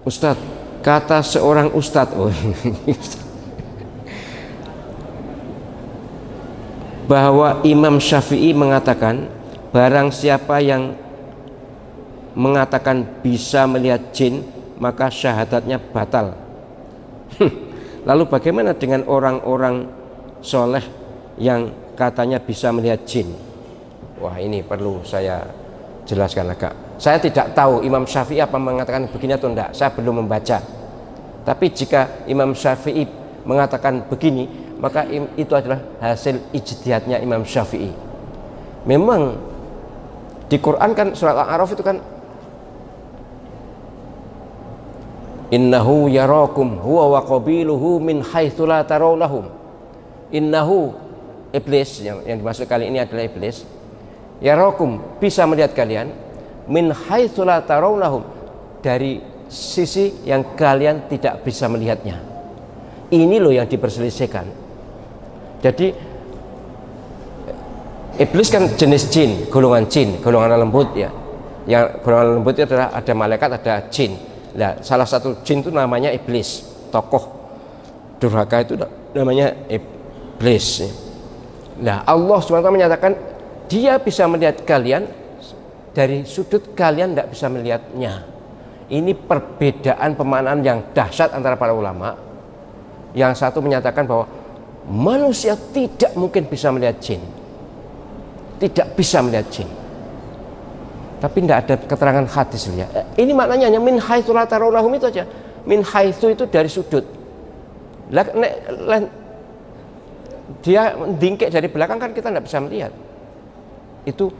Ustadz, kata seorang ustadz, bahwa Imam Syafi'i mengatakan barang siapa yang mengatakan bisa melihat jin maka syahadatnya batal. Lalu bagaimana dengan orang-orang soleh yang katanya bisa melihat jin? Wah, ini perlu saya jelaskan agak. Saya tidak tahu Imam Syafi'i apa mengatakan begini atau tidak, saya belum membaca. Tapi jika Imam Syafi'i mengatakan begini, maka itu adalah hasil ijtihadnya Imam Syafi'i. Memang di Quran kan surat Al-A'raf itu kan innahu yarakum huwa wa qabiluhu min haitsu la tarawnahum. Innahu, iblis yang dimaksud kali ini adalah iblis. Yarakum, bisa melihat kalian, min haitsu la tarawnahum, dari sisi yang kalian tidak bisa melihatnya. Ini loh yang diperselisihkan. Jadi iblis kan jenis jin, golongan lembut ya. Yang golongan lembut itu adalah ada malaikat, ada jin. Nah, salah satu jin itu namanya iblis, tokoh durhaka itu namanya iblis. Nah, Allah SWT menyatakan dia bisa melihat kalian dari sudut kalian tidak bisa melihatnya. Ini perbedaan pemaknaan yang dahsyat antara para ulama. Yang satu menyatakan bahwa manusia tidak mungkin bisa melihat jin, tidak bisa melihat jin. Tapi tidak ada keterangan hadis ya. Ini maknanya hanya min haitsu la tarawnahum itu aja. Min haitsu itu dari sudut. Dia dingkek dari belakang kan kita tidak bisa melihat. Itu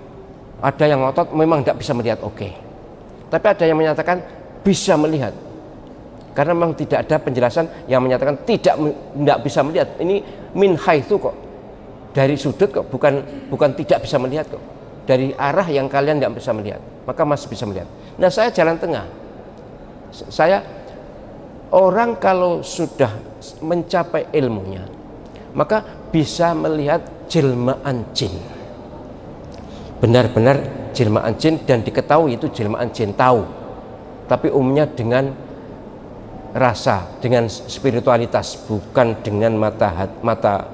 ada yang ngotot memang tidak bisa melihat, oke. Tapi ada yang menyatakan bisa melihat. Karena memang tidak ada penjelasan yang menyatakan tidak bisa melihat. Ini min haitsu kok. Dari sudut kok, bukan tidak bisa melihat kok. Dari arah yang kalian tidak bisa melihat, maka masih bisa melihat. Nah, saya jalan tengah. Saya orang kalau sudah mencapai ilmunya, maka bisa melihat jelmaan jin. Benar-benar jelmaan jin dan diketahui itu jelmaan jin, tahu. Tapi umumnya dengan rasa, dengan spiritualitas, bukan dengan mata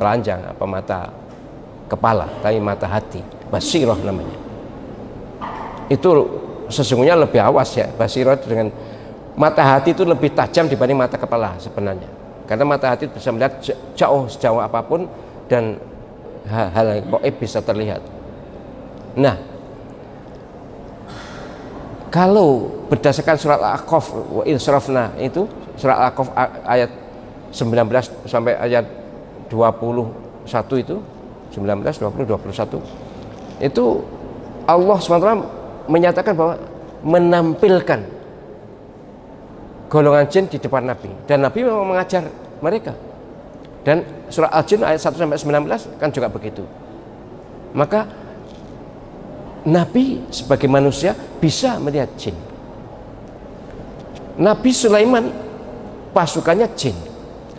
telanjang apa mata kepala, tapi mata hati. Basirah namanya. Itu sesungguhnya lebih awas ya. Basirah dengan mata hati itu lebih tajam dibanding mata kepala sebenarnya. Karena mata hati bisa melihat sejauh apapun dan hal yang gaib bisa terlihat. Nah, kalau berdasarkan surat Al-A'raf wa insrafna itu surat Al-A'raf ayat 19 sampai ayat 21 itu 19, 20, 21 itu Allah SWT menyatakan bahwa menampilkan golongan jin di depan Nabi, dan Nabi memang mengajar mereka. Dan surah Al-Jin ayat 1 sampai 19 kan juga begitu. Maka Nabi sebagai manusia bisa melihat jin. Nabi Sulaiman pasukannya jin.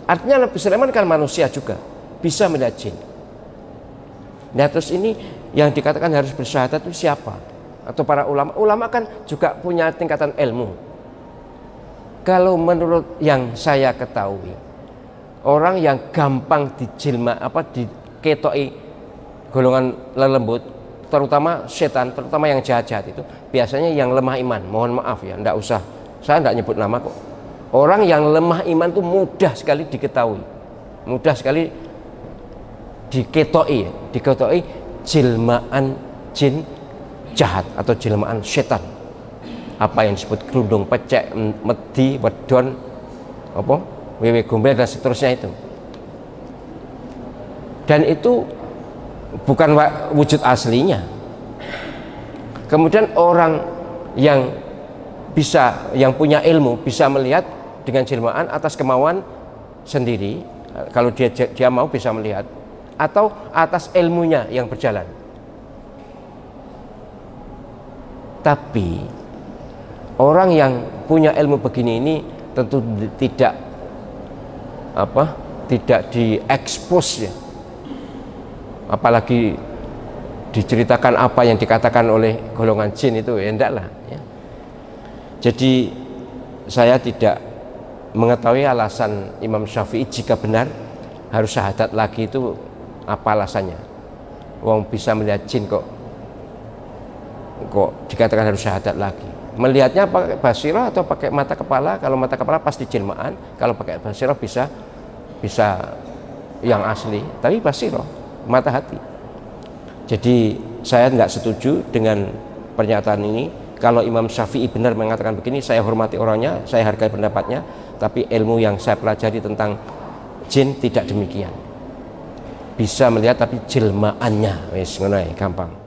Artinya Nabi Sulaiman kan manusia juga bisa melihat jin. Nah, terus ini yang dikatakan harus bersyahadat itu siapa? Atau para ulama? Ulama kan juga punya tingkatan ilmu. Kalau menurut yang saya ketahui, orang yang gampang diketoi golongan lembut, terutama setan, terutama yang jahat-jahat itu biasanya yang lemah iman. Mohon maaf ya, enggak usah, saya enggak nyebut nama kok. Orang yang lemah iman itu mudah sekali diketahui, mudah sekali diketoi jelmaan jin jahat atau jelmaan setan. Apa yang disebut kerudung pecek, medi, wedon, apa, wewe gombel dan seterusnya itu. Dan itu bukan wujud aslinya. Kemudian orang yang punya ilmu bisa melihat dengan jelmaan atas kemauan sendiri, kalau dia mau bisa melihat, atau atas ilmunya yang berjalan. Tapi orang yang punya ilmu begini ini tentu tidak diekspos ya, apalagi diceritakan apa yang dikatakan oleh golongan jin itu ya enggak lah ya. Jadi saya tidak mengetahui alasan Imam Syafi'i jika benar harus syahadat lagi itu apa alasannya. Wong bisa melihat jin kok dikatakan harus syahadat lagi. Melihatnya pakai basirah atau pakai mata kepala? Kalau mata kepala pasti jelmaan, kalau pakai basirah bisa yang asli, tapi basirah mata hati. Jadi saya nggak setuju dengan pernyataan ini. Kalau Imam Syafi'i benar mengatakan begini, saya hormati orangnya, saya hargai pendapatnya, tapi ilmu yang saya pelajari tentang jin tidak demikian. Bisa melihat tapi jelmaannya wis ngono ae, gampang.